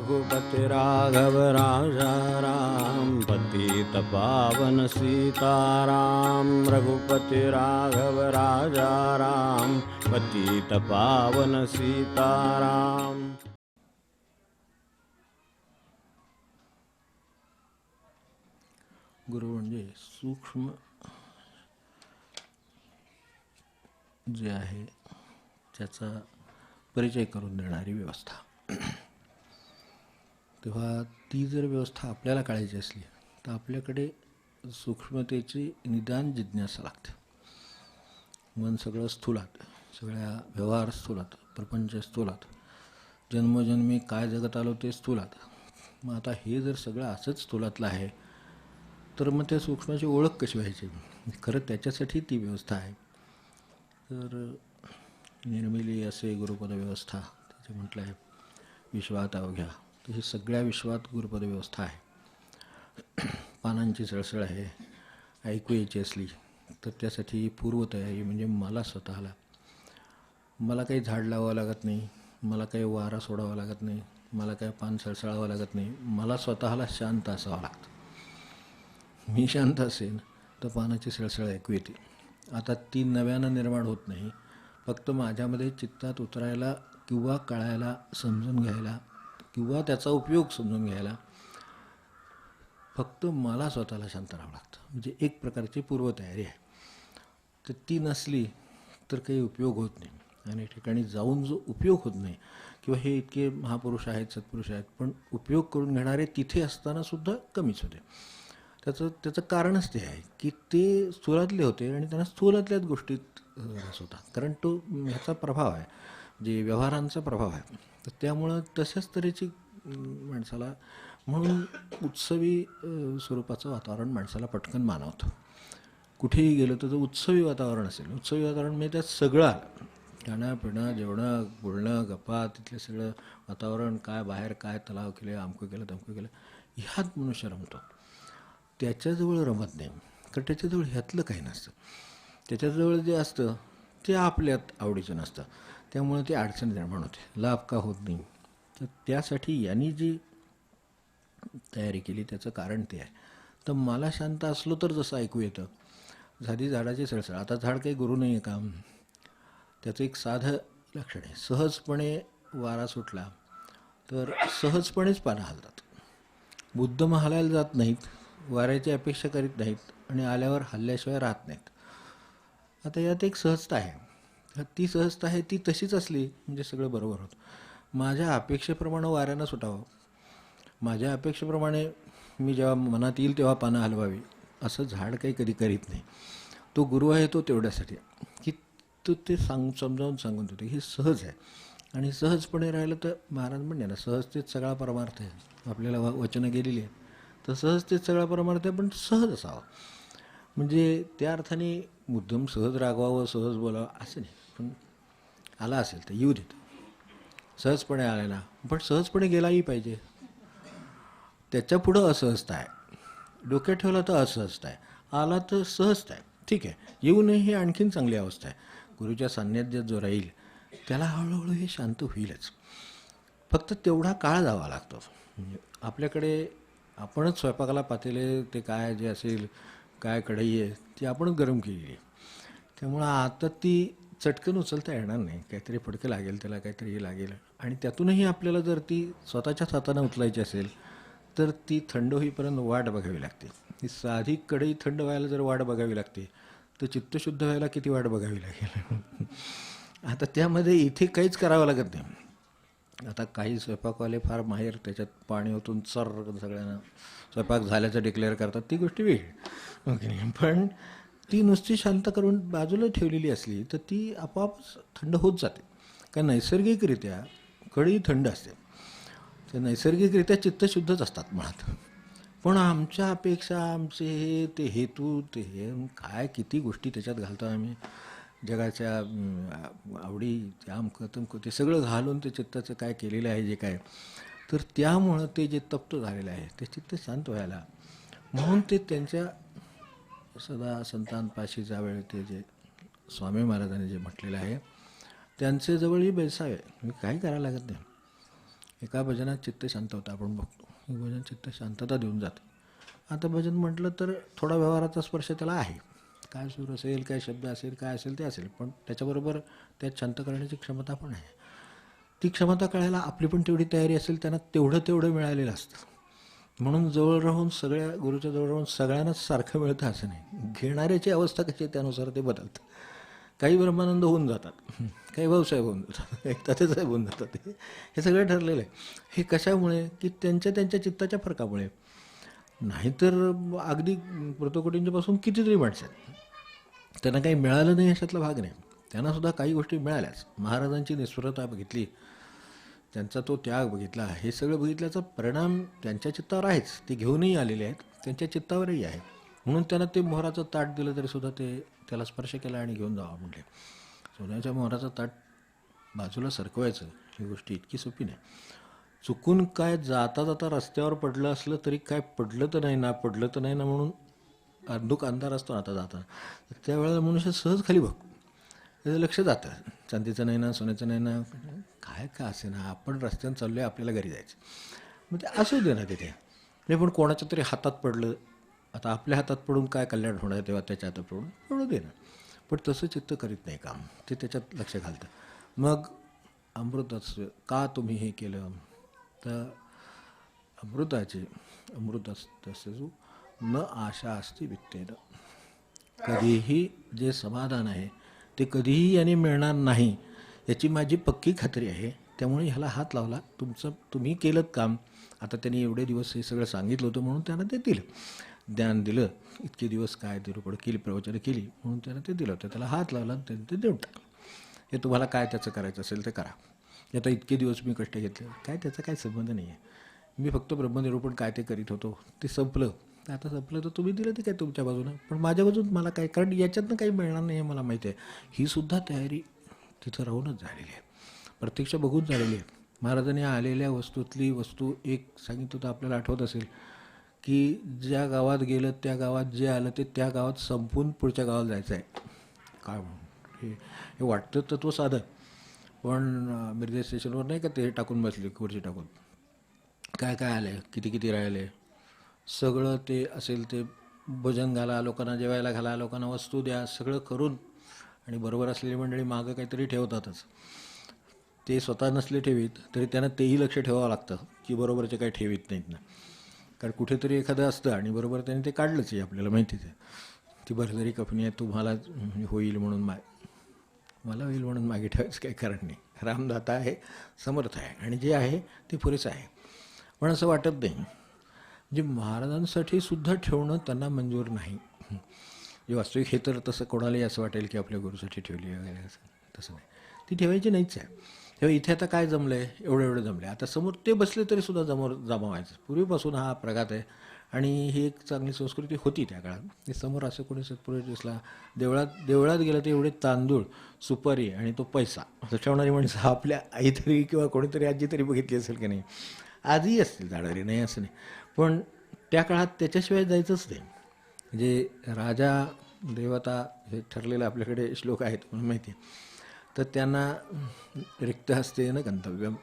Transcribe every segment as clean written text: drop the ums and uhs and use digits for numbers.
रघुपति राघव राजा राम, पतित पावन सीताराम। रघुपति राघव राजा राम, पतित पावन सीताराम। गुरु म्हणजे सूक्ष्म जे आहे त्याचा परिचय करून देणारी व्यवस्था. तेव्हा ती जर व्यवस्था आपल्याला कळायची असली तर आपल्याकडे सूक्ष्मतेची निदान जिज्ञासा लागते. मन सगळं स्थूलात, सगळ्या व्यवहार स्थूलात, प्रपंच स्थूलात, जन्मजन्मी काय जगत आलो ते स्थूलात. मग आता हे जर सगळं असंच स्थूलातलं आहे तर मग त्या सूक्ष्माची ओळख कशी व्हायची? खरं त्याच्यासाठी ती व्यवस्था आहे. तर निर्मिली असे गुरुपद व्यवस्था त्याचे म्हटलं आहे विश्वात अवघ्या. तर ही सगळ्या विश्वात गुरुपद व्यवस्था आहे. पानांची सळसळ आहे. ऐकू यायची असली तर त्यासाठी पूर्वतयारी म्हणजे मला स्वतःला, मला काही झाड लावावं लागत नाही, मला काही वारा सोडावा लागत नाही, मला काही पान सळसळावं लागत नाही. मला स्वतःला शांत असावं लागतं. मी शांत असेल तर पानाची सळसळ ऐकू येते. आता ती नव्यानं निर्माण होत नाही, फक्त माझ्यामध्ये चित्तात उतरायला किंवा कळायला, समजून घ्यायला किंवा त्याचा उपयोग समजून घ्यायला फक्त मला स्वतःला शांत राहावं लागतं. म्हणजे एक प्रकारची पूर्वतयारी आहे. तर ती नसली तर काही उपयोग होत नाही. आणि ठिकाणी जाऊन जो उपयोग होत नाही, किंवा हे इतके महापुरुष आहेत, सत्पुरुष आहेत, पण उपयोग करून घेणारे तिथे असतानासुद्धा कमीच होते. त्याचं कारणच ते आहे की ते स्थूलातले होते आणि त्यांना स्थूलातल्याच गोष्टीत रस होता. कारण तो ह्याचा प्रभाव आहे, जे व्यवहारांचा प्रभाव आहे. तर त्यामुळं तशाच तऱ्हेची माणसाला, म्हणून उत्सवी स्वरूपाचं वातावरण माणसाला पटकन मानवतं. कुठेही गेलं तर उत्सवी वातावरण असेल. उत्सवी वातावरण म्हणजे त्यात सगळं आलं. खाणं पिणं, जेवणं, बोलणं, गप्पा, तिथलं सगळं वातावरण, काय बाहेर काय तलाव केले, अमकं केलं तमकं केलं, ह्यात मनुष्य रमतो. त्याच्याजवळ रमत नाही, कारण त्याच्याजवळ ह्यातलं काही नसतं. त्याच्याजवळ जे असतं ते आपल्यात आवडीचं नसतं. त्यामुळे ती अडचण निर्माण होते, लाभ का होत नाही. तर त्यासाठी यांनी जी तयारी केली त्याचं कारण ते आहे. तर मला शांत असलो तर जसं ऐकू येतं, झाडी झाडाची सळसळ. आता झाड काही गुरु नाही आहे का? त्याचं एक साधं लक्षण आहे. सहजपणे वारा सुटला तर सहजपणेच पानं हलतात. मुद्दाम हलायला जात नाहीत, वाऱ्याची अपेक्षा करीत नाहीत आणि आल्यावर हल्ल्याशिवाय राहत नाहीत. आता यात एक सहजता आहे. ती सहजता आहे, ती तशीच असली म्हणजे सगळं बरोबर होतं. माझ्या अपेक्षेप्रमाणे वाऱ्यानं सुटावं, माझ्या अपेक्षेप्रमाणे मी जेव्हा मनात येईल तेव्हा पानं हलवावी, असं झाड काही कधी करीत नाही. तो गुरु आहे तो तेवढ्यासाठी की तो ते समजावून सांगून देतो. हे सहज आहे. आणि सहजपणे राहिलं तर महाराज म्हणजे ना, सहजतेच सगळा परमार्थ आहे. आपल्याला वचनं गेलेली आहेत. तर सहजतेच सगळा परमार्थ आहे, पण सहज असावं. म्हणजे त्या अर्थाने मुद्दाम सहज रागवावं, सहज बोलावं असं नाही. पण आला असेल तर येऊ देत. सहजपणे आलेला, पण सहजपणे गेलाही पाहिजे. त्याच्या पुढं असहजता आहे. डोक्यात ठेवला तर असहजता आहे, आला तर सहजता आहे. ठीक आहे, येऊ नये ही आणखीन चांगली अवस्था आहे. गुरुच्या सान्निध्यात जो राहील त्याला हळूहळू हे शांत होईलच. फक्त तेवढा काळ जावा लागतो. म्हणजे आपल्याकडे आपणच स्वयंपाकाला पातेले, ते काय जे असेल, काय कढई आहे ती आपणच गरम केलेली आहे. त्यामुळं आता ती चटकन उचलता येणार नाही. काहीतरी फडकं लागेल, त्याला काहीतरी हे लागेल. आणि त्यातूनही आपल्याला जर ती स्वतःच्याच हातानं उचलायची असेल तर ती थंड होईपर्यंत वाट बघावी लागते. ती साधी कढई थंड व्हायला जर वाट बघावी लागते तर चित्तशुद्ध व्हायला किती वाट बघावी लागेल. आता त्यामध्ये इथे काहीच करावं लागत नाही. आता काही स्वयंपाकवाले फार माहेर, त्याच्यात पाणी ओतून सगळ्यांना स्वयंपाक झाल्याचं डिक्लेअर करतात, ती गोष्ट वेगळी. ओके, पण ती नुसती शांत करून बाजूला ठेवलेली असली तर ती आपोआपच थंड होत जाते. कारण नैसर्गिकरित्या कढई थंड असते. ते नैसर्गिकरित्या चित्तशुद्धच असतात मुळात. पण आमच्या अपेक्षा, आमचे हे ते हेतू, ते हे काय किती गोष्टी त्याच्यात घालतो आम्ही, जगाच्या आवडी, अमकं तमकं ते सगळं घालून ते चित्ताचं काय केलेलं आहे जे काय, तर त्यामुळं ते जे तप्त झालेलं आहे ते चित्त शांत व्हायला, म्हणून ते त्यांच्या सदा संतांपाशी जावेळ ते जे स्वामी महाराजांनी जे म्हटलेलं आहे त्यांचे जवळही बैसावे. काही करायला लागत नाही. एका भजनात चित्त शांत होतं आपण बघतो. एक भजन चित्त शांतता देऊन जातं. आता भजन म्हटलं तर थोडा व्यवहाराचा स्पर्श त्याला आहे. काय सूर असेल, काय शब्द असेल, काय असेल ते असेल, पण त्याच्याबरोबर त्यात शांत करण्याची क्षमता पण आहे. ती क्षमता कळायला आपली पण तेवढी तयारी असेल, त्यांना तेवढं मिळालेलं असतं. म्हणून जवळ राहून सगळ्या गुरुच्या जवळ राहून सगळ्यांनाच सारखं मिळतं असं नाही. घेणाऱ्याची अवस्था कशी आहे त्यानुसार ते बदलतं. काही ब्रह्मानंद होऊन जातात, काही भाऊसाहेब होऊन जातात, काही तात्यासाहेब होऊन जातात. हे सगळं ठरलेलं आहे. हे कशामुळे की त्यांच्या चित्ताच्या फरकामुळे. नाहीतर अगदी प्रतोकोटींच्यापासून कितीतरी माणसं आहेत, त्यांना काही मिळालं नाही अशातला भाग नाही. त्यांनासुद्धा काही गोष्टी मिळाल्याच. महाराजांची निस्पृहता बघितली, त्यांचा तो त्याग बघितला, हे सगळं बघितल्याचा परिणाम त्यांच्या चित्तावर आहेच. ते घेऊनही आलेले आहेत, त्यांच्या चित्तावरही आहे. म्हणून त्यांना ते मोहराचं ताट दिलं तरीसुद्धा ते त्याला स्पर्श केला आणि घेऊन जावा म्हटले. सोन्याच्या मोहराचं ताट बाजूला सरकवायचं ही गोष्ट इतकी सोपी नाही. चुकून काय जाता जाता रस्त्यावर पडलं असलं तरी काय पडलं तर नाही ना म्हणून अंधुक अंधार असतो आता जाता, त्यावेळेला मनुष्य सहज खाली बघतो, त्याचं लक्ष जातं. चांदीचं नाही ना, सोन्याचं नाही ना, काय का असे ना, आपण रस्त्यानं चाललो आहे, आपल्याला घरी जायचं. मग ते असू दे ना तिथे. नाही पण कोणाच्या तरी हातात पडलं, आता आपल्या हातात पडून काय कल्याण होणार तेव्हा त्याच्या हातात पडू दे ना. पण तसं चित्त करीत नाही काम, ते त्याच्यात लक्ष घालतं. मग अमृताचं का तुम्ही हे केलं, तर अमृतस्तु न आशा असती वित्तेन. कधीही जे समाधान आहे ते कधीही याने मिळणार नाही याची माझी पक्की खात्री आहे. त्यामुळे ह्याला हात लावला, तुम्ही केलं काम. आता त्यांनी एवढे दिवस हे सगळं सांगितलं होतं म्हणून त्यांना ते दिलं, ज्ञान दिलं. इतके दिवस काय तिरुपड केली, प्रवचनं केली म्हणून त्यांना ते दिलं होतं. त्याला हात लावला, त्यांनी ते देऊन टाकलं. हे तुम्हाला काय त्याचं करायचं असेल ते करा. आता इतके दिवस मी कष्ट घेतले, काय त्याचा काय संबंध नाही आहे. मी फक्त ब्रह्मनिरूपण काय ते करीत होतो, ते संपलं. आता संपलं तर तुम्ही दिलं ते काय तुमच्या बाजूनं, पण माझ्या बाजून मला काय, कारण याच्यातनं काही मिळणार नाही हे मला माहिती आहे. ही सुद्धा तयारी तिथं राहूनच झालेली आहे, प्रत्यक्ष बघून झालेली आहे. महाराजांनी आलेल्या वस्तूतली वस्तू एक सांगितलं होतं, आपल्याला आठवत असेल की ज्या गावात गेलं त्या गावात जे आलं ते त्या गावात संपून पुढच्या गावाला जायचं आहे. काय म्हणून हे वाटतं तत्व साधं, पण मिरजे स्टेशनवर नाही का ते टाकून बसले, खुर्ची टाकून, काय काय आलं आहे, किती राहिले, सगळं ते असेल ते भोजन घाला, लोकांना जेवायला घाला, लोकांना वस्तू द्या, सगळं करून, आणि बरोबर असलेली मंडळी मागं काहीतरी ठेवतातच. ते स्वतः नसले ठेवीत तरी त्यांना तेही लक्ष ठेवावं लागतं की बरोबरचे काही ठेवीत नाहीत ना, कारण कुठेतरी एखादं असतं आणि बरोबर त्यांनी ते काढलंच आहे, आपल्याला माहितीच आहे. ती भरजरी कफनी आहे, तुम्हाला होईल म्हणून मला होईल म्हणून मागे ठेवायचं काही कारण नाही. रामदाता आहे, समर्थ आहे, आणि जे आहे ते पुरेसं आहे. पण असं वाटत नाही, जे महाराजांसाठी सुद्धा ठेवणं त्यांना मंजूर नाही. जे वास्तविक हे तर तसं कोणालाही असं वाटेल की आपल्या गुरुसाठी ठेवली वगैरे, असं तसं नाही. ती ठेवायची नाहीच आहे. तेव्हा इथे आता काय जमलं आहे, एवढं जमलं आहे. आता समोर ते बसले तरी सुद्धा जमावायचं. पूर्वीपासून हा प्रघात आहे, आणि ही एक चांगली संस्कृती होती त्या काळात. ते समोर असं कोणी सत्पुरुष दिसला, देवळात गेलं तर एवढे तांदूळ, सुपारी आणि तो पैसा असं ठेवणारी माणसं आपल्या आई तरी किंवा कोणीतरी आजी तरी बघितली असेल की नाही. आजही असतील जाणारी, नाही असं नाही, पण त्या काळात त्याच्याशिवाय जायचंच नाही. म्हणजे राजा देवता हे ठरलेलं आपल्याकडे श्लोक आहेत म्हणून माहिती आहे. तर त्यांना रिक्त हस्ते न गंतव्यम,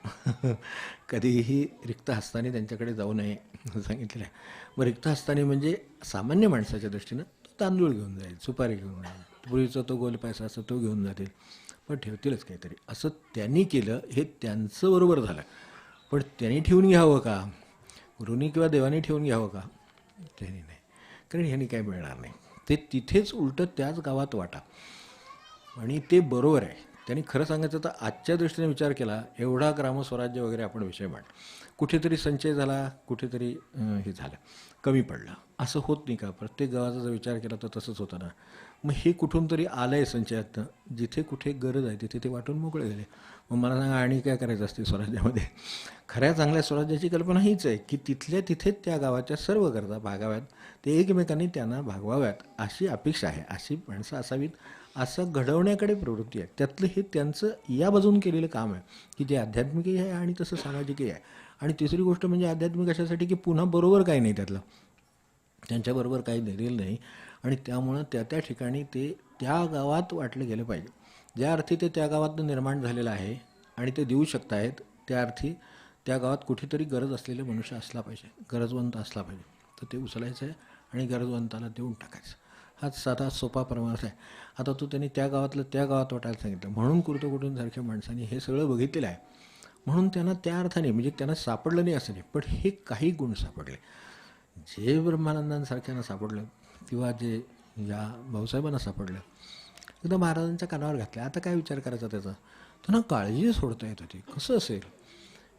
कधीही रिक्त हस्ताने त्यांच्याकडे जाऊ नये असं सांगितलेलं आहे. मग रिक्त हस्ताने म्हणजे सामान्य माणसाच्या दृष्टीनं तो तांदूळ घेऊन जाईल, सुपारी घेऊन जाईल, पूर्वीचा तो गोल पैसा असं तो घेऊन जातील, पण ठेवतीलच काहीतरी. असं त्यांनी केलं, हे त्यांचं बरोबर झालं. पण त्यांनी ठेवून घ्यावं का, गुरुनी किंवा देवानी ठेवून घ्यावं का, त्यांनी नाही, कारण ह्यांनी काही मिळणार नाही. ते तिथेच उलटं त्याच गावात वाटा, आणि ते बरोबर आहे. त्यांनी खरं सांगायचं तर आजच्या दृष्टीने विचार केला, एवढा ग्रामस्वराज्य वगैरे आपण विषय मांडला, कुठेतरी संचय झाला, कुठेतरी हे झालं, कमी पडला, असं होत नाही का. प्रत्येक गावाचा जर विचार केला तर तसंच होतं ना. मग हे कुठून तरी आलं आहे संचयातनं, जिथे कुठे गरज आहे तिथे ते वाटून मोकळे झाले. मग मला सांगा आणि काय करायचं असते स्वराज्यामध्ये. खऱ्या चांगल्या स्वराज्याची कल्पना हीच आहे की तिथल्या तिथेच त्या गावाच्या सर्व गरजा भागाव्यात, ते एकमेकांनी त्यांना भागवाव्यात, अशी अपेक्षा आहे, अशी माणसं असावीत, असं घडवण्याकडे प्रवृत्ती आहे. त्यातलं हे त्यांचं या बाजून केलेलं काम आहे की जे आध्यात्मिकही आहे आणि तसं सामाजिकही आहे. आणि तिसरी गोष्ट म्हणजे आध्यात्मिक अशासाठी की पुन्हा बरोबर काही नाही त्यातलं, त्यांच्याबरोबर काही दिलेलं नाही, आणि त्यामुळं त्या ठिकाणी ते त्या गावात वाटलं गेलं पाहिजे. ज्या अर्थी ते त्या गावातनं निर्माण झालेलं आहे आणि ते देऊ शकत आहेत, त्या अर्थी त्या गावात कुठेतरी गरज असलेले मनुष्य असला पाहिजे, गरजवंत असला पाहिजे, तर ते उचलायचं आहे आणि गरजवंताला देऊन टाकायचं. हाच साधा सोपा परमार्थ आहे. आता तो त्यांनी त्या गावातलं त्या गावात वाटायला सांगितलं, म्हणून कुर्तकुटुंबसारख्या माणसांनी हे सगळं बघितलेलं आहे, म्हणून त्यांना त्या अर्थाने म्हणजे त्यांना सापडलं नाही असं नाही, पण हे काही गुण सापडले. जे ब्रह्मानंदांसारख्यांना सापडलं किंवा जे या भाऊसाहेबांना सापडलं, एकदा महाराजांच्या कानावर घातलं. आता काय विचार करायचा त्याचा? त्यांना काळजी सोडता येत होती. कसं असेल?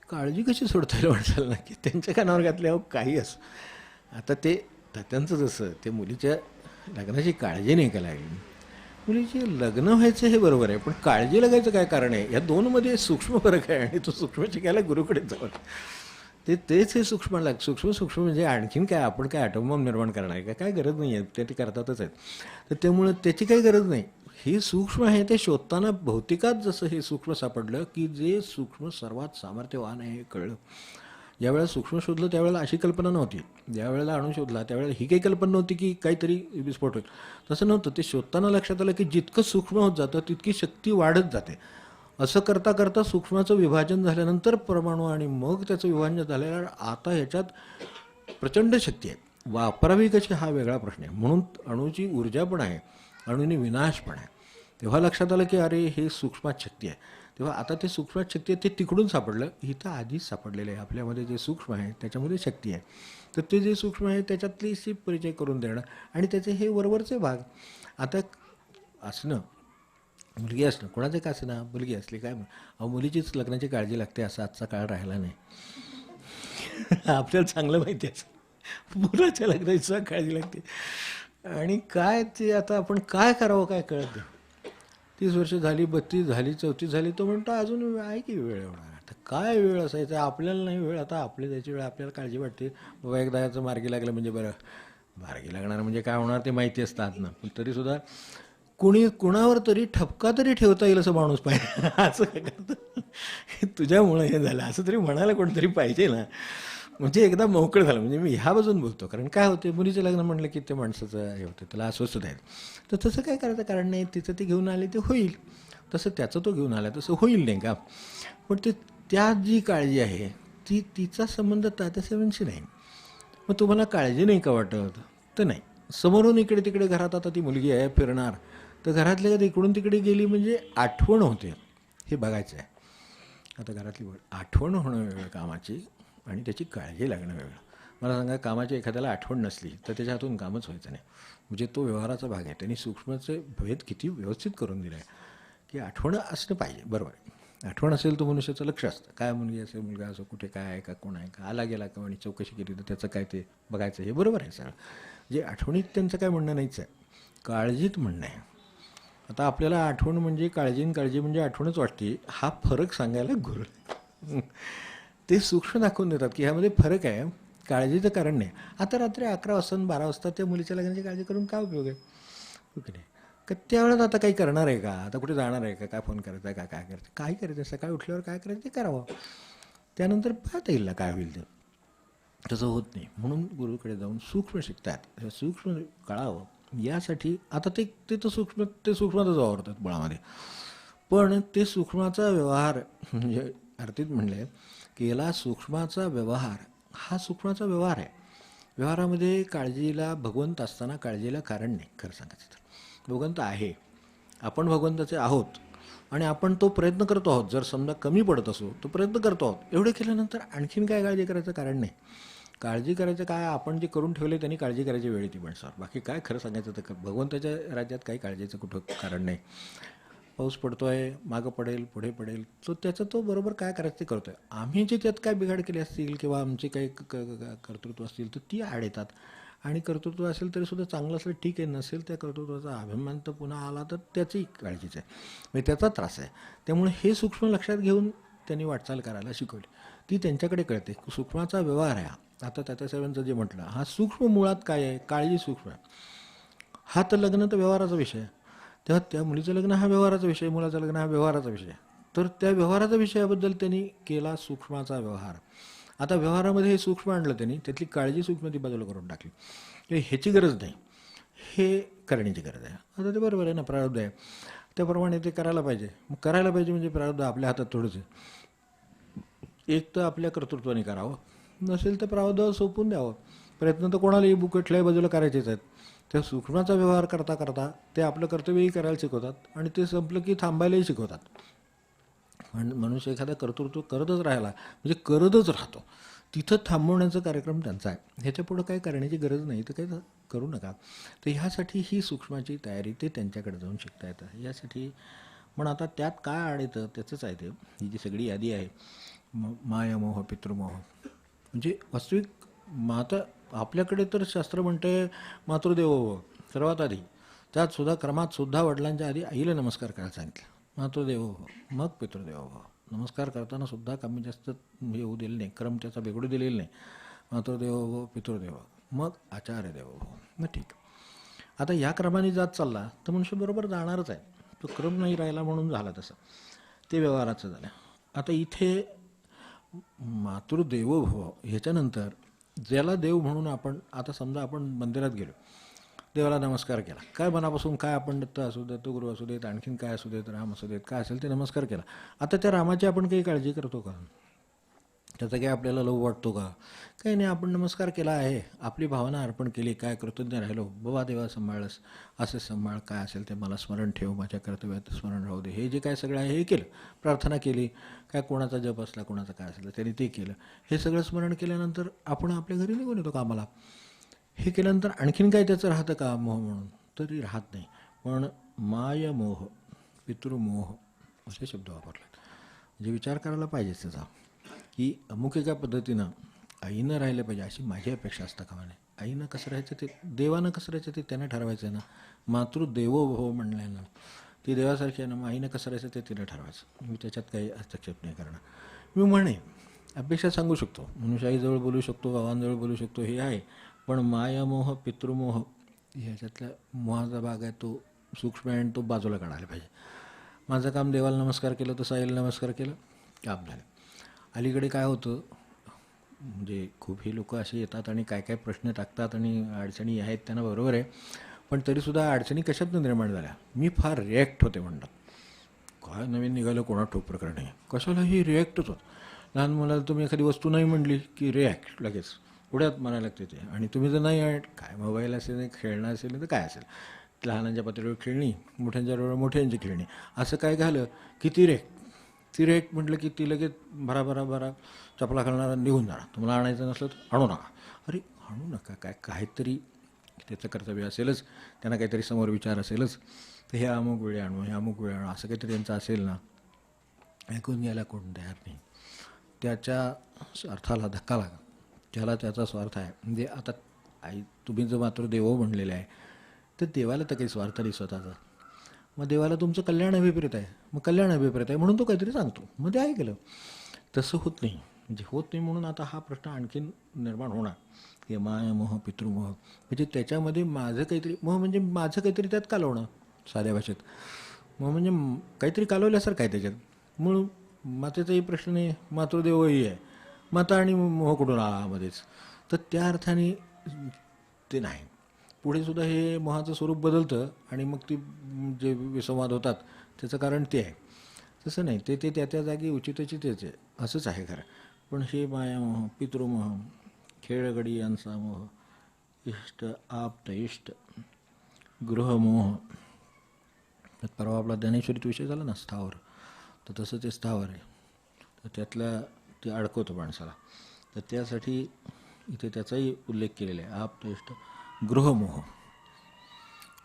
काळजी कशी सोडता येईल माणसाला ना, की त्यांच्या कानावर घातल्यावर काही असं. आता ते तात्यांचं जसं ते मुलीच्या लग्नाची काळजी नाही का लागली, मुलीचे लग्न व्हायचं हे बरोबर आहे, पण काळजी लागायचं काय कारण आहे? या दोनमध्ये सूक्ष्म फरक आहे आणि तो सूक्ष्म शिकायला गुरुकडे जावं. तेच हे सूक्ष्म सूक्ष्म म्हणजे आणखीन काय, आपण काय ॲटोम निर्माण करणार आहे का? काय गरज नाही आहे, ते करतातच आहेत. तर त्यामुळं त्याची काही गरज नाही. हे सूक्ष्म आहे ते शोधताना भौतिकात जसं हे सूक्ष्म सापडलं, की जे सूक्ष्म सर्वात सामर्थ्यवान आहे हे कळलं. ज्यावेळेला सूक्ष्म शोधलं त्यावेळेला अशी कल्पना नव्हती, ज्यावेळेला अणू शोधला त्यावेळेला ही काही कल्पना नव्हती की काहीतरी विस्फोट होईल. तसं नव्हतं. ते शोधताना लक्षात आलं की जितकं सूक्ष्म होत जातं तितकी शक्ती वाढत जाते. असं करता करता सूक्ष्माचं विभाजन झाल्यानंतर परमाणू आणि मग त्याचं विभाजन झाल्यावर आता ह्याच्यात प्रचंड शक्ती आहे. वापरावी कशी हा वेगळा प्रश्न आहे. म्हणून अणूची ऊर्जा पण आहे, अणूने विनाश पण आहे. तेव्हा लक्षात आलं की अरे हे सूक्ष्मात शक्ती आहे. तेव्हा आता ते सूक्ष्मात शक्ती आहे ते तिकडून सापडलं, इथं आधीच सापडलेलं आहे. आपल्यामध्ये जे सूक्ष्म आहे त्याच्यामध्ये शक्ती आहे. तर ते जे सूक्ष्म आहे त्याच्यातलीशी परिचय करून देणं आणि त्याचे हे वरवरचे भाग. आता असणं, मुलगी असणं, कोणाचं का असणं, मुलगी असली काय मुलीचीच लग्नाची काळजी लागते असा आजचा काळ राहिला नाही. आपल्याला चांगलं माहिती आहे मुलाच्या लग्नाची सुद्धा काळजी लागते. आणि काय ते आता आपण काय करावं काय कळत नाही. 30 वर्ष झाली, 32 झाली, 34 झाली, तो म्हणतो अजून आहे की वेळ एवढा. आता काय वेळ असायचा? आपल्याला नाही वेळ. आता आपली त्याची वेळ आपल्याला काळजी वाटते. बाबा एकदा याचं मार्गी लागलं म्हणजे बरं. मार्गी लागणार म्हणजे काय होणार ते माहिती असतात ना, पण तरीसुद्धा कुणावर तरी ठपका तरी ठेवता येईल असं माणूस पाहिजे. असं काय करतं तुझ्यामुळं हे झालं असं तरी म्हणायला कोणतरी पाहिजे ना. म्हणजे एकदा मोकळं झालं म्हणजे मी ह्या बाजून बोलतो. कारण काय होते, मुलीचं लग्न म्हणलं की ते माणसाचं हे होतं, त्याला अस्वस्थता आहे. तर तसं काय करायचं कारण नाही. तिचं ते घेऊन आले ते होईल, तसं त्याचं तो घेऊन आला तसं होईल नाही का. पण ते त्या जी काळजी आहे ती तिचा संबंध तात्यासाहेबांशी नाही. मग तुम्हाला काळजी नाही का वाटत? तर नाही. समोरून इकडे तिकडे घरात आता ती मुलगी आहे फिरणार, तर घरातल्या इकडून तिकडे गेली म्हणजे आठवण होते हे बघायचं आहे. आता घरातली आठवण होणं वेगळं कामाची आणि त्याची काळजी लागणं वेगळं. मला सांगा, कामाची एखाद्याला आठवण नसली तर त्याच्या हातून कामच व्हायचं नाही. म्हणजे तो व्यवहाराचा भाग आहे. त्यांनी सूक्ष्मचे भेद किती व्यवस्थित करून दिले आहे की आठवण असणं पाहिजे. बरोबर आहे. आठवण असेल तर मनुष्याचं लक्ष असतं. काय मुलगी असेल, मुलगा असो, कुठे काय आहे का, कोण आहे का, आला गेला का, आणि चौकशी केली तर त्याचं काय ते बघायचं. हे बरोबर आहे सगळं. जे आठवणीत त्यांचं काय म्हणणं नाहीच आहे, काळजीत म्हणणं आहे. आता आपल्याला आठवण म्हणजे काळजी आणि काळजी म्हणजे आठवणच वाटते. हा फरक सांगायला गुरु ते सूक्ष्म दाखवून देतात की ह्यामध्ये फरक आहे, काळजीचं कारण नाही. आता रात्री 11 वाजता 12 वाजता त्या मुलीच्या लग्नाची काळजी करून काय उपयोग आहे? ओके नाही का त्यावेळेस आता काही करणार आहे का? आता कुठे जाणार आहे का? काय फोन करायचा आहे का? काय करायचं? काय करायचं? सकाळी उठल्यावर काय करायचं ते करावं. त्यानंतर पाहता येईल ना काय होईल ते. तसं होत नाही. म्हणून गुरुकडे जाऊन सूक्ष्म शिकतात. सूक्ष्म कळावं यासाठी आता ते तर सूक्ष्मातच वावरतात मुळामध्ये. पण ते सूक्ष्माचा व्यवहार म्हणजे अर्थात म्हणले केला सूक्ष्माचा व्यवहार हा सूक्ष्माचा व्यवहार आहे. व्यवहारामध्ये काळजीला भगवंत असताना काळजीला कारण नाही. खरं सांगायचं तर भगवंत आहे, आपण भगवंताचे आहोत आणि आपण तो प्रयत्न करतो आहोत. जर समजा कमी पडत असो तो प्रयत्न करतो आहोत. एवढं केल्यानंतर आणखीन काय काळजी करायचं कारण नाही. काळजी करायचं काय, आपण जे करून ठेवले त्यांनी काळजी करायची वेळ येते माणसावर. बाकी काय खरं सांगायचं तर भगवंताच्या राज्यात काही काळजीचं कुठं कारण नाही. पाऊस पडतो आहे, मागं पडेल, पुढे पडेल, तो त्याचं तो बरोबर काय करायचं ते करतो आहे. आम्ही जे त्यात काय बिघाड केले असतील किंवा आमचे काही कर्तृत्व असतील तर ती आड येतात. आणि कर्तृत्व असेल तरीसुद्धा चांगलं असलं ठीक आहे, नसेल त्या कर्तृत्वाचा अभिमान तर पुन्हा आला तर त्याची काळजीच आहे, म्हणजे त्याचा त्रास आहे. त्यामुळे हे सूक्ष्म लक्षात घेऊन त्यांनी वाटचाल करायला शिकवली. ती त्यांच्याकडे कळते. सूक्ष्माचा व्यवहार आहे. आता तात्यासाहेबांचं जे म्हटलं हा सूक्ष्म मुळात काय आहे, काळजी सूक्ष्म आहे. हा तर लग्न तर व्यवहाराचा विषय आहे. तेव्हा त्या मुलीचं लग्न हा व्यवहाराचा विषय, मुलाचं लग्न हा व्यवहाराचा विषय. तर त्या व्यवहाराच्या विषयाबद्दल त्यांनी केला सूक्ष्माचा व्यवहार. आता व्यवहारामध्ये हे सूक्ष्म आणलं त्यांनी, त्यातली काळजी सूक्ष्म ती बाजूला करून टाकली. ह्याची गरज नाही, हे करण्याची गरज आहे. आता ते बरोबर आहे ना, प्रारब्ध आहे त्याप्रमाणे ते करायला पाहिजे. मग करायला पाहिजे म्हणजे प्रारब्ध आपल्या हातात थोडंच आहे. एक तर आपल्या कर्तृत्वाने करावं, नसेल तर प्रावधाव सोपून द्यावं. प्रयत्न तर कोणालाही कुठल्याही बाजूला करायचेच आहेत. त्या सूक्ष्माचा व्यवहार करता करता ते आपलं कर्तव्यही करायला शिकवतात आणि ते संपलं की थांबायलाही शिकवतात. मनुष्य एखादा कर्तृत्व करतच राहिला म्हणजे करतच राहतो, तिथं थांबवण्याचा कार्यक्रम त्यांचा आहे. ह्याच्यापुढं काही करण्याची गरज नाही, तर काही करू नका. तर ह्यासाठी ही सूक्ष्माची तयारी ते त्यांच्याकडे जाऊन शिकता येतं. यासाठी पण आता त्यात काय आणायचं त्याचंच आहे ते. ही जी सगळी यादी आहे, मायामोह, पितृमोह, म्हणजे वास्तविक माता आपल्याकडे तर शास्त्र म्हणते मातृदेवोभव सर्वात आधी. त्यात सुद्धा क्रमात सुद्धा वडिलांच्या आधी आईला नमस्कार करायला सांगितलं. मातृदेवोभव, मग पितृदेवोभव. नमस्कार करताना सुद्धा कमी जास्त हे होऊ दिलं नाही, क्रम त्याचा बिघडू दिलेला नाही. मातृदेवोभव, पितृदेवो, मग आचार्य देवोभव. मग ठीक. आता या क्रमाने जात चालला तर मनुष्य बरोबर जाणारच आहे. तो क्रम नाही राहिला म्हणून झाला तसं, ते व्यवहाराचं झालं. आता इथे मातृदेवोभव ह्याच्यानंतर ज्याला देव म्हणून आपण, आता समजा आपण मंदिरात गेलो, देवाला नमस्कार केला, काय मनापासून, काय आपण दत्त असू, दत्तगुरू असू देत, आणखीन काय असू देत, राम असू देत, काय असेल ते नमस्कार केला. आता त्या रामाची आपण काही काळजी करतो का? त्याचा काही आपल्याला लोभ वाटतो का? काही नाही. आपण नमस्कार केला आहे, आपली भावना अर्पण केली, काय कृतज्ञ राहिलो, बाबा देवा सांभाळस, असे सांभाळ, काय असेल ते मला स्मरण ठेव, माझ्या कर्तव्यात स्मरण राहू दे, हे जे काय सगळं आहे हे केलं. प्रार्थना केली, काय कोणाचा जप असला, कोणाचं काय असेल त्यांनी ते केलं. हे सगळं स्मरण केल्यानंतर आपण आपल्या घरी निघून येतो कामाला. हे केल्यानंतर आणखीन काय त्याचं राहतं का मोह म्हणून? तरी राहत नाही. पण मायमोह, पितृमोह असे शब्द वापरले. म्हणजे विचार करायला पाहिजेच त्याचा, की अमुक एका पद्धतीनं आईनं राहिलं पाहिजे अशी माझी अपेक्षा असता कामा नये. आईनं कसं राहायचं ते, देवानं कसं राहायचं ते त्यानं ठरवायचं आहे ना. मातृदेवोभव म्हणल्यानं ती देवासारखी आहे ना, मग आईनं कसं राहायचं ते तिनं ठरवायचं. मी त्याच्यात काही हस्तक्षेप नाही करणार. मी म्हणे अपेक्षा सांगू शकतो, मनुष्य आईजवळ बोलू शकतो, बाबांजवळ बोलू शकतो, हे आहे. पण मायामोह, पितृमोह ह्याच्यातल्या मोहाचा भाग आहे तो सूक्ष्म आहे आणि तो बाजूला काढायला पाहिजे. माझं काम देवाला नमस्कार केलं, तसं आईला नमस्कार केलं, काम झालं. अलीकडे काय होतं, म्हणजे खूप हे लोक असे येतात आणि काय काय प्रश्न टाकतात आणि अडचणी आहेत त्यांना, बरोबर आहे. पण तरीसुद्धा अडचणी कशातनं निर्माण झाल्या? मी फार रिॲक्ट होते म्हणतात. काय नवीन निघालं, कोणा ठोक प्रकरण आहे, कशाला ही रिॲक्टच होत. लहान मुलाला तुम्ही एखादी वस्तू नाही म्हणली की रिॲक्ट लगेच पुढ्यात म्हणायला लागते ते. आणि तुम्ही जर नाही आहे, काय मोबाईल असेल नाही, खेळणं असेल तर काय असेल, लहानांच्या पातळीवर खेळणी, मोठ्यांच्या बरोबर मोठ्यांची खेळणी, असं काय झालं की ती रेट म्हटलं की ती लगेच भरा चपला घालणारा निघून जाणार. तुम्हाला आणायचं नसलं तर आणू नका. अरे आणू नका, काहीतरी त्याचं कर्तव्य असेलच, त्यांना काहीतरी समोर विचार असेलच, तर हे अमुक वेळी आणू, हे अमुक वेळी आणू, असं काहीतरी त्यांचं असेल ना. ऐकून घ्यायला कोण तयार नाही. त्याच्या स्वार्थाला धक्का लागा, त्याला त्याचा स्वार्थ आहे. म्हणजे आता आई तुम्ही जर मात्र देवो म्हणलेलं आहे, तर देवाला तर काही स्वार्थ नाही स्वतःचा. मग देवाला तुमचं कल्याण अभिप्रेत आहे, मग कल्याण अभिप्रेत आहे म्हणून तो काहीतरी सांगतो, मग ते ऐकलं. तसं होत नाही. म्हणजे होत नाही म्हणून आता हा प्रश्न आणखीन निर्माण होणार की मायामोह, पितृमोह, म्हणजे त्याच्यामध्ये माझं काहीतरी मोह, म्हणजे माझं काहीतरी त्यात कालवणं, साध्या भाषेत. मग म्हणजे काहीतरी कालवल्यासारखं आहे त्याच्यात. म्हणून मातेचाही प्रश्न नाही, मातृदेवही आहे, माता आणि मोह कुठून आला मध्येच, तर त्या अर्थाने ते नाही. पुढे सुद्धा हे मोहाचं स्वरूप बदलतं आणि मग ती जे विसंवाद होतात त्याचं कारण ते आहे. तसं नाही, ते त्या जागी उचितची तेच आहे, असंच आहे खरं. पण हे मायामोह, पितृमोह, खेळगडी यांचा मोह, इष्ट आप्त इष्ट, गृहमोह. परवा आपला ज्ञानेश्वरीत विषय झाला ना स्थावर, तर तसं ते स्थावर आहे. तर त्यातल्या ते अडकवतं माणसाला. तर त्यासाठी इथे त्याचाही उल्लेख केलेला आहे. आप्त इष्ट, गृहमोह.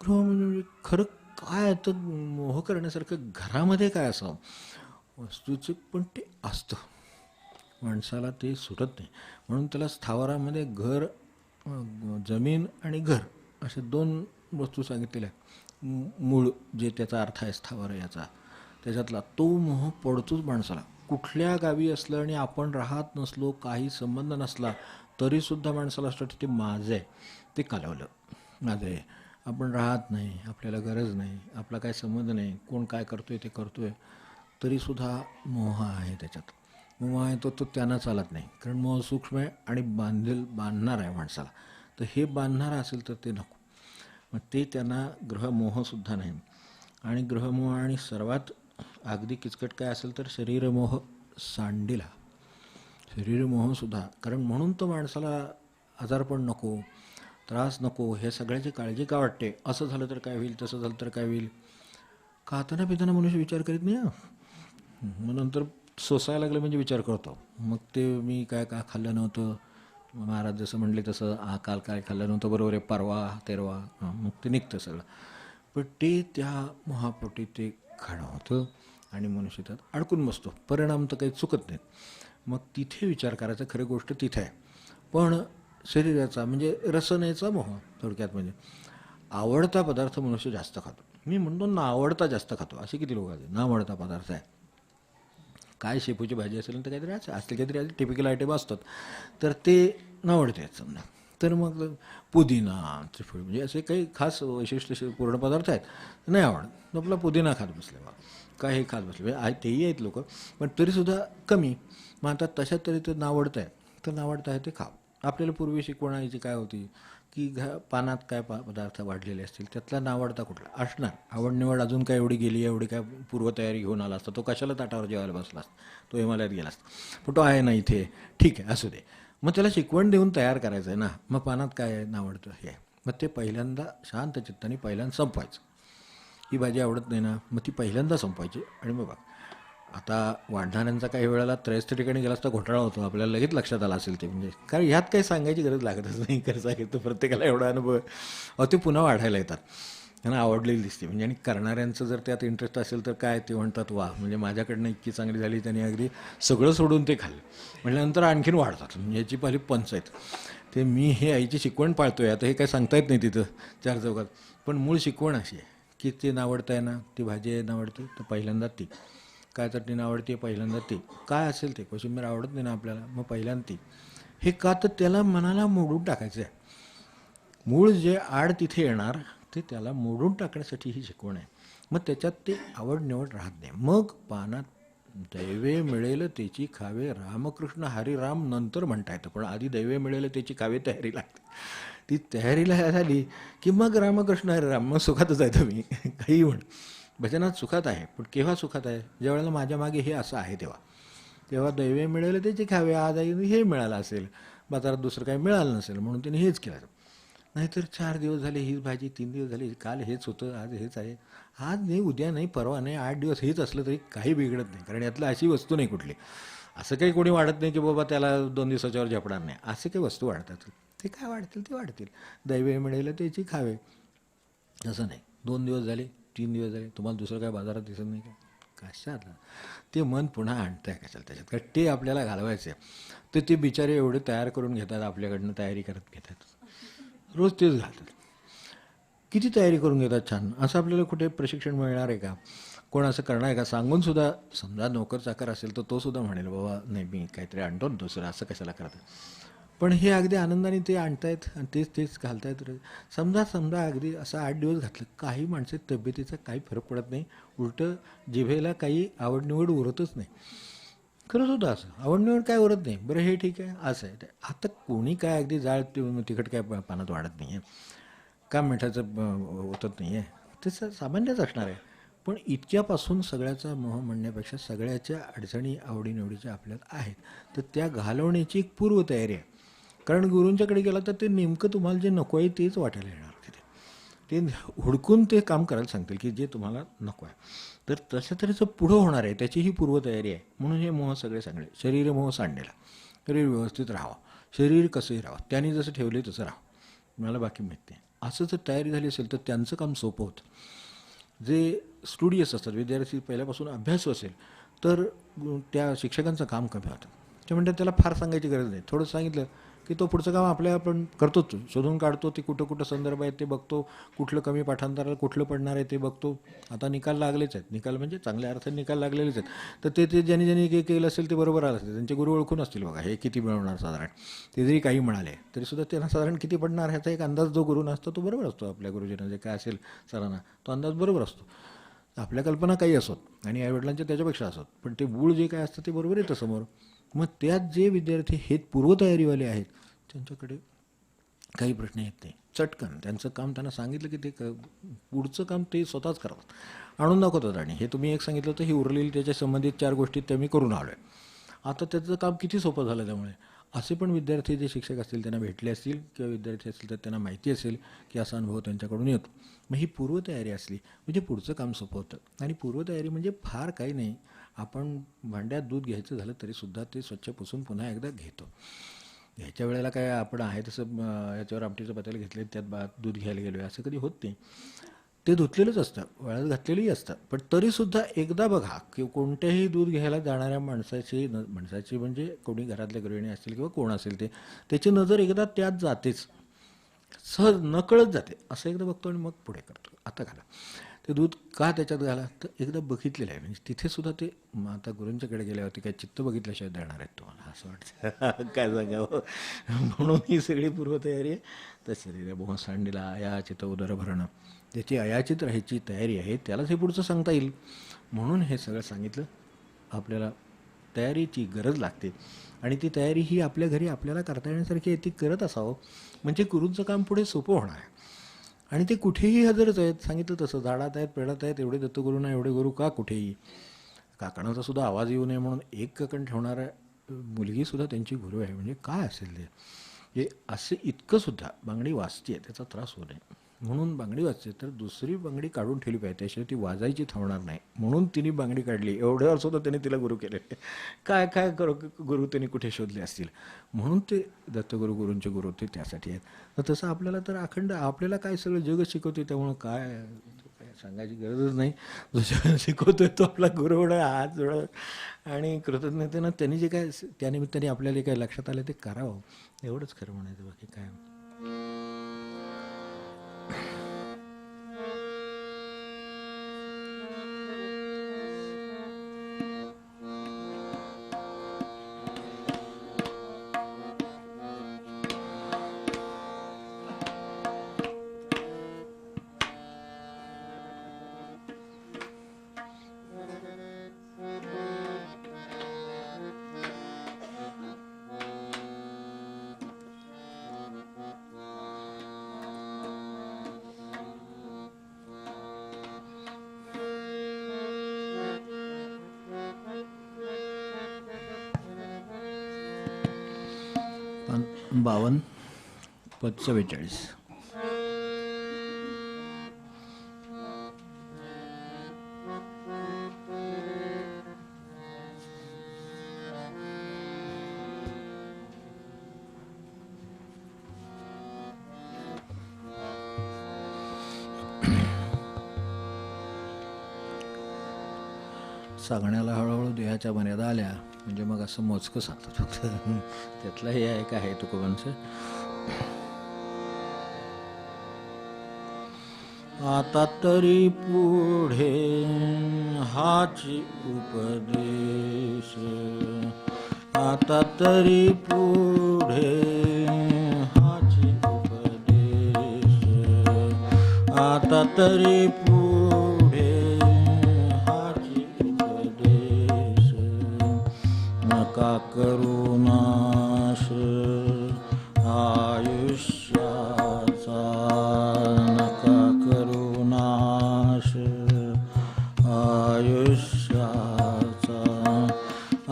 गृह म्हणजे खरं काय, तर मोह करण्यासारखं घरामध्ये काय असावं वस्तूचं, पण ते असतं माणसाला, ते सुटत नाही. म्हणून त्याला स्थावरामध्ये घर, जमीन आणि घर असे दोन वस्तू सांगितलेल्या आहेत. मूळ जे त्याचा अर्थ आहे स्थावर याचा, त्याच्यातला तो मोह पडतोच माणसाला. कुठल्या गावी असलं आणि आपण राहत नसलो, काही संबंध नसला, तरीसुद्धा माणसाला असं वाटतं ते माझं आहे, ते कालवलं, माझं आहे. आपण राहत नाही, आपल्याला गरज नाही, आपला काय संबंध नाही, कोण काय करतोय ते करतोय, तरीसुद्धा मोह आहे त्याच्यात. मोह आहे तो त्यांना चालत नाही, कारण मोह सूक्ष्म आहे आणि बांधणार आहे माणसाला. तर हे बांधणारं असेल तर ते नको. मग ते त्यांना ग्रहमोहसुद्धा नाही. आणि ग्रहमोह आणि सर्वात अगदी किचकट काय असेल तर शरीरमोह, सांडीला. शरीरमोहसुद्धा, कारण म्हणून तर माणसाला आजारपण नको, त्रास नको, हे सगळ्याची काळजी का वाटते? असं झालं तर काय होईल, तसं झालं तर काय होईल? खाताना पिताना मनुष्य विचार करीत नाही हं. मग नंतर सोसायला लागलं म्हणजे विचार करतो. मग ते मी काय का खाल्लं नव्हतं, महाराज जसं म्हणले तसं काल काय खाल्लं नव्हतं, बरोबर आहे, परवा तेरवा, मग ते निघतं सगळं. पण ते त्या मोहापोटी ते खाणं होतं आणि मनुष्य त्यात अडकून बसतो. परिणाम तर काही चुकत नाहीत. मग तिथे विचार करायचा, खरी गोष्ट तिथे आहे. पण शरीराचा म्हणजे रसनेचा मोह, थोडक्यात म्हणजे आवडता पदार्थ मनुष्य जास्त खातो. मी म्हणतो ना आवडता जास्त खातो. असे किती लोक आहेत ना आवडता पदार्थ आहे. काय शेपूची भाजी असेल तर काहीतरी असतील काहीतरी टिपिकल आयटम असतात, तर ते नावडते आहेत समजा. तर मग पुदिना त्रिफळ म्हणजे असे काही खास वैशिष्ट्य पूर्ण पदार्थ आहेत नाही आवडत, आपला पुदिना खात बसले बा, काय हे खात बसले म्हणजे तेही आहेत लोक, पण तरीसुद्धा कमी. मग आता तशात तरी ते नावडतं आहे, तर नावडतं आहे ते खाव. आपल्याला पूर्वी शिकवण्याची काय होती की पानात काय पदार्थ वाढलेले असतील त्यातला नावडता कुठला असणार. आवड निवड अजून काय एवढी गेली, एवढी काय पूर्वतयारी घेऊन आला असता, तो कशाला ताटावर जेवायला बसला असता, तो हिमालयात गेला असता. पण तो आहे ना इथे, ठीक आहे असू दे. मग त्याला शिकवण देऊन तयार करायचं आहे ना. मग पानात काय आहे नावडतं हे आहे, मग ते पहिल्यांदा शांत चित्ताने पहिल्यांदा संपवायचं. ही भाजी आवडत नाही ना, मग ती पहिल्यांदा संपवायची. आणि मग बघ आता वाढणाऱ्यांचा काही वेळेला त्रयस्थ ठिकाणी गेला असता घोटाळा होतो, आपल्याला लगेच लक्षात आला असेल ते. म्हणजे कारण ह्यात काही सांगायची गरज लागतच नाही, खरं घेतो प्रत्येकाला एवढा अनुभव. ते पुन्हा वाढायला येतात, त्यांना आवडलेली दिसते म्हणजे. आणि करणाऱ्यांचं जर त्यात इंटरेस्ट असेल तर काय ते म्हणतात वा म्हणजे माझ्याकडनं इतकी चांगली झाली, त्यांनी अगदी सगळं सोडून ते खाल्लं म्हणजे नंतर आणखीन वाढतात. म्हणजे याची पहिली पंचायत. ते मी हे आईची शिकवण पाळतोय, आता हे काय सांगता येत नाही तिथं चार चौकात, पण मूळ शिकवण अशी आहे की ते नावडतं आहे ना, ती भाजी आहे नावडते तर पहिल्यांदा ती, काय चटणी आवडते पहिल्यांदा ती, काय असेल ते, कोशिंबीर आवडत नाही ना आपल्याला मग पहिल्यांदा ती. हे का तर त्याला मनाला मोडून टाकायचं आहे. मूळ जे आड तिथे येणार ते त्याला मोडून टाकण्यासाठी ही शिकवण आहे. मग त्याच्यात ते आवड निवड राहत नाही. मग पानात दैवे मिळेल त्याची खावे, रामकृष्ण हरिराम नंतर म्हणता येतं, पण आधी दैवे मिळेल त्याची खावे तयारी लागते. ती तयारीला झाली की मग रामकृष्ण हरिराम, मग सुखातच आहे तुम्ही काही म्हण. भजनात सुखात आहे, पण केव्हा सुखात आहे, ज्या वेळेला माझ्या मागे हे असं आहे तेव्हा. तेव्हा दैवे मिळेल त्याची खावे, आज आई हे मिळालं असेल, बाजारात दुसरं काही मिळालं नसेल म्हणून त्याने हेच केलं. नाहीतर 4 दिवस झाले हीच भाजी, 3 दिवस झाले काल हेच होतं, आज हेच आहे, आज नाही उद्या नाही परवा नाही 8 दिवस हेच असलं तरी काही बिघडत नाही, कारण यातलं अशी वस्तू नाही कुठली. असं काही कोणी वाढत नाही की बाबा त्याला 2 दिवसाच्यावर झपणार नाही, असे काही वस्तू वाढतात. ते काय वाढतील ते वाढतील, दैवे मिळेल त्याची खावे. असं नाही 2 दिवस झाले 3 दिवस झाले तुम्हाला दुसरं काय बाजारात दिसत नाही का, कशाला ते मन पुन्हा आणतं आहे कशाला त्याच्यात, कारण ते आपल्याला घालवायचं आहे. तर ते बिचारे एवढे तयार करून घेतात, आपल्याकडनं तयारी करत घेतात, रोज तेच घालतात. किती तयारी करून घेतात छान. असं आपल्याला कुठे प्रशिक्षण मिळणार आहे का, कोण असं करणार आहे का? सांगून सुद्धा समजा नोकर चाकर असेल तर तो सुद्धा म्हणेल बाबा नाही मी काहीतरी आणतो ना दुसरं, असं कशाला करतात. पण हे अगदी आनंदाने ते आणतायत आणि तेच तेच घालतायत. समजा अगदी असं 8 दिवस घातलं, काही माणसं तब्येतीचा काही फरक पडत नाही, उलटं जिभेला काही आवडनिवड उरतच नाही. खरंच होतं असं, आवडनिवड काय उरत नाही. बरं हे ठीक आहे असं आहे. आता कोणी काय अगदी जाळ तिखट काय पानात वाढत नाही आहे, का मिठाचं होतच नाही आहे, ते सामान्यच असणार आहे. पण इतक्यापासून सगळ्याचा मोह म्हणण्यापेक्षा सगळ्याच्या अडचणी आवडीनिवडीच्या आपल्यात आहेत, तर त्या घालवण्याची एक पूर्वतयारी आहे. कारण गुरूंच्याकडे गेला तर ते नेमकं तुम्हाला जे नको आहे तेच वाटायला येणार तिथे, ते हुडकून ते काम करायला सांगतील की जे तुम्हाला नको आहे. तर तशा तऱ्हेचं पुढं होणार आहे त्याची ही पूर्वतयारी आहे. म्हणून हे मोह सगळे शरीर मोह सांडलेला, शरीर व्यवस्थित राहावं, शरीर कसंही राहावं, त्यांनी जसं ठेवले तसं राहावं, मला बाकी माहीत नाही, असं जर तयारी झाली असेल तर त्यांचं काम सोपं होतं. जे स्टुडियस असतात विद्यार्थी, पहिल्यापासून अभ्यासू असेल तर त्या शिक्षकांचं काम कमी होतं. ते म्हणतात त्याला फार सांगायची गरज नाही, थोडं सांगितलं की तो पुढचं काम आपण करतोच, शोधून काढतो, ते कुठं कुठं संदर्भ आहेत ते बघतो, कुठलं कमी पाठांतराला कुठलं पडणार आहे ते बघतो. आता निकाल लागलेच आहेत, निकाल म्हणजे चांगल्या अर्थाने निकाल लागलेलेच आहेत, तर ते ज्यांनी जे केलं असेल ते बरोबर आलं असेल, त्यांचे गुरु ओळखून असतील बघा हे किती मिळवणार साधारण. ते जरी काही म्हणाले तरीसुद्धा त्यांना साधारण किती पडणार ह्याचा एक अंदाज जो गुरुना असतो तो बरोबर असतो. आपल्या गुरुजींना जे काय असेल सरांना तो अंदाज बरोबर असतो. आपल्या कल्पना काही असोत आणि आईवडिलांच्या त्याच्यापेक्षा असोत, पण ते मूळ जे काय असतं ते बरोबर येतं समोर. मग त्यात जे विद्यार्थी हे पूर्वतयारीवाले आहेत त्यांच्याकडे काही प्रश्न येत नाही, चटकन त्यांचं काम त्यांना सांगितलं की ते पुढचं काम ते स्वतःच करतात, आणून दाखवतात. आणि हे तुम्ही एक सांगितलं तर ही उरलेली त्याच्या संबंधित 4 गोष्टी त्या मी करून आलो आहे, आता त्याचं काम किती सोपं झालं त्यामुळे. असे पण विद्यार्थी जे शिक्षक असतील त्यांना भेटले असतील किंवा विद्यार्थी असतील तर त्यांना माहिती असेल की असा अनुभव त्यांच्याकडून येतो. मग ही पूर्वतयारी असली म्हणजे पुढचं काम सोपं होतं. आणि पूर्वतयारी म्हणजे फार काही नाही, आपण भांड्यात दूध घ्यायचं झालं तरीसुद्धा ते स्वच्छ पुसून पुन्हा एकदा घेतो. ह्याच्या वेळेला काय आपण आहे तसं याच्यावर आमटीचं पातेलं घेतले त्यात दूध घ्यायला गेलो आहे असं कधी होत नाही. ते धुतलेलंच असतं, वाळत घातलेलंही असतं. पण तरीसुद्धा एकदा बघा की कोणत्याही दूध घ्यायला जाणाऱ्या माणसाची म्हणजे कोणी घरातल्या गृहिणी असतील किंवा कोण असेल ते, त्याची नजर एकदा त्यात जातेच, सहज नकळत जाते. असं एकदा बघतो आणि मग पुढे करतो. आता घाला ते दूध, का त्याच्यात घाला तर एकदा बघितलेलं आहे. म्हणजे तिथे सुद्धा ते आता गुरूंच्याकडे गेल्यावरती काय चित्त बघितल्याशिवाय देणार आहेत तुम्हाला असं वाटतं. काय सांगावं. म्हणून ही सगळी पूर्वतयारी आहे. तर शरीर मोहसांडीला अयाचित उदर भरणं, ज्याची अयाचित राहायची तयारी आहे त्यालाच हे पुढचं सांगता येईल. म्हणून हे सगळं सांगितलं. आपल्याला तयारीची गरज लागते आणि ती तयारी ही आपल्या घरी आपल्याला करता येण्यासारखी आहे, ती करत असावं म्हणजे गुरूंचं काम पुढे सोपं होणार आहे. आणि ते कुठेही हजरच आहेत. सांगितलं तसं झाडात आहेत, पेडात आहेत, एवढे दत्तगुरू ना एवढे गुरु का कुठेही. काकणाचा सुद्धा आवाज येऊ नये म्हणून एक काकण ठेवणारा मुलगीसुद्धा त्यांची गुरु आहे. म्हणजे काय असेल ते हे असे इतकंसुद्धा बांगडी वाजते आहे त्याचा त्रास होऊ नये म्हणून बांगडी वाजते तर दुसरी बांगडी काढून ठेवली पाहिजे, त्याशिवाय ती वाजायची थांबणार नाही म्हणून तिने बांगडी काढली. एवढ्यावर सुद्धा त्यांनी तिला गुरु केले. काय काय गुरु त्यांनी कुठे शोधले असतील म्हणून ते दत्तगुरू गुरूंचे गुरु ते त्यासाठी आहेत. तर तसं आपल्याला तर अखंड आपल्याला काय सगळं जगच शिकवते त्यामुळं काय सांगायची गरजच नाही. जो शिकवतोय तो आपला गुरु होणं, हात जोडं आणि कृतज्ञतेनं त्यांनी जे काय त्यानिमित्ताने आपल्याला काय लक्षात आलं ते करावं एवढंच खरं म्हणायचं, बाकी काय. पान 52 पद 44. सांगण्याला हळूहळू देहाच्या मर्यादा आल्या म्हणजे मग असं मोजकं सांगतात फक्त. त्यातलं हे आहे का आहे तुकोबांचं. आता तरी पुढे हाची उपदेश, आता तरी पुढे हाची उपदेश, आता तरी पुढे हाची उपदेश. नका करू नाश आयुष्याचा, नका करू नाश आयुष्याचा.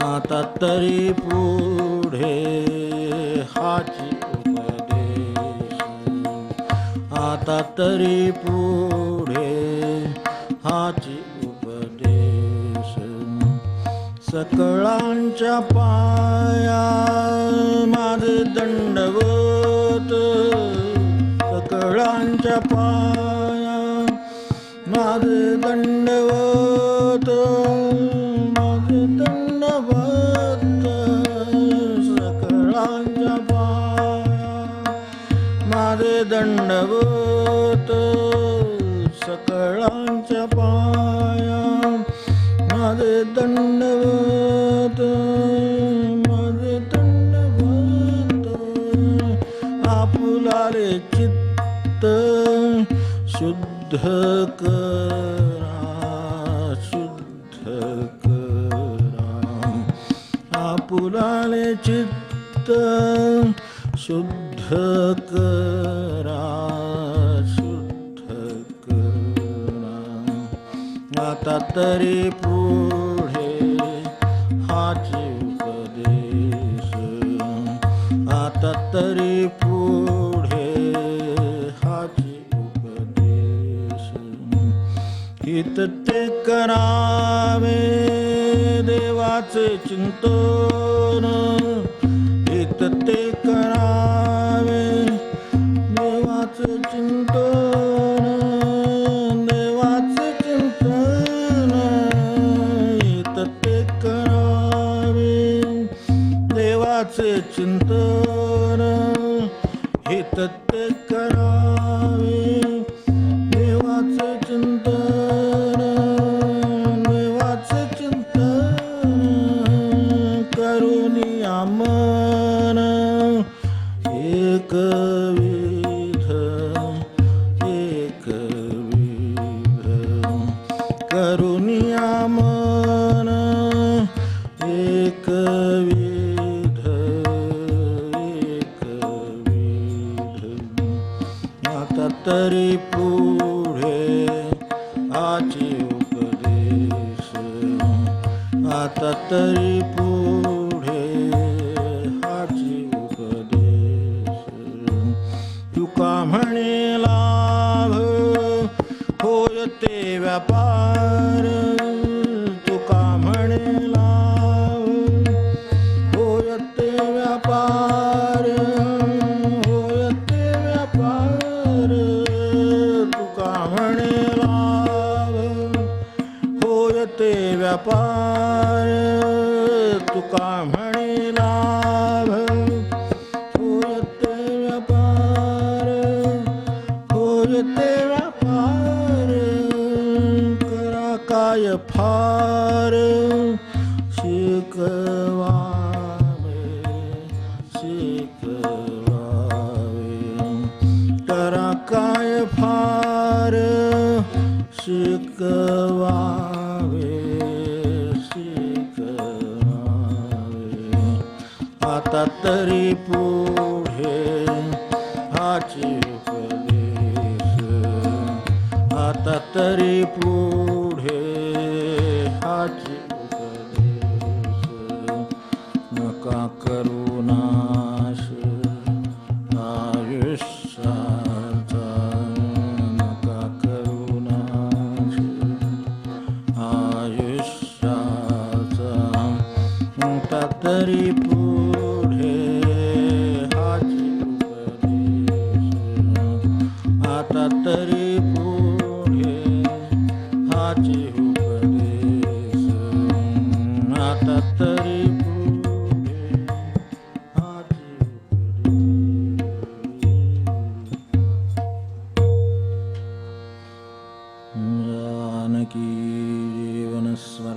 आता तरी पुढे हाची उपदेश, आता तरी पुढे हाची उपदेश. सकळांच्या पाया माझे दंडवत, सकळांच्या पाया माझे दंडवत, माझे दंडवत. सकळांच्या पाया माझे दंडवत, सकळांच्या पाया माझे दंडवत, माझे दंडवत. आपुलाले चित्त शुद्ध करा, शुद्ध करा. आपुलाले चित्त शुद्ध करा, शुद्ध करा. आता तरी पुढे हाची उपदेश, तरी पुढे हाची उपदेश हित ते करावे देवाचे चिंतन हित ते करावे देवाचे चिंतन देवाचे चिंतन हित ते करावे देवाचे चिंतन हित ते करावे देवाचे चिंतन देवाचे चिंतन करुनिया मन एकविध एकविध करुनिया मन एकविध एकविध आता तरी पुढे आची उपदेश आता तरी पुढे हाची उपदेश तुका म्हणे लाभ होय ते व्यापार तुका म्हणे लाभ होय ते व्यापार होय ते व्यापार तुका म्हणे लाभ होय ते व्यापार तुका म्हणे लाभ होय ते व्यापार होय ते व्यापार करा काय फार शिकवावे शिकवावे करा काय फार शिकवावे शिकवावे आता तरी पुढे हाची उपदेश आता तरी पुढे हाची उपदेश नका करू नाश आयुष्याचा नका करू नाश आयुष्याचा आता तरी पुढे हाची उपदेश आता तरी पुढे हाची उपदेश आता तरी पुढे हाची उपदेश जानकी जीवन स्मरण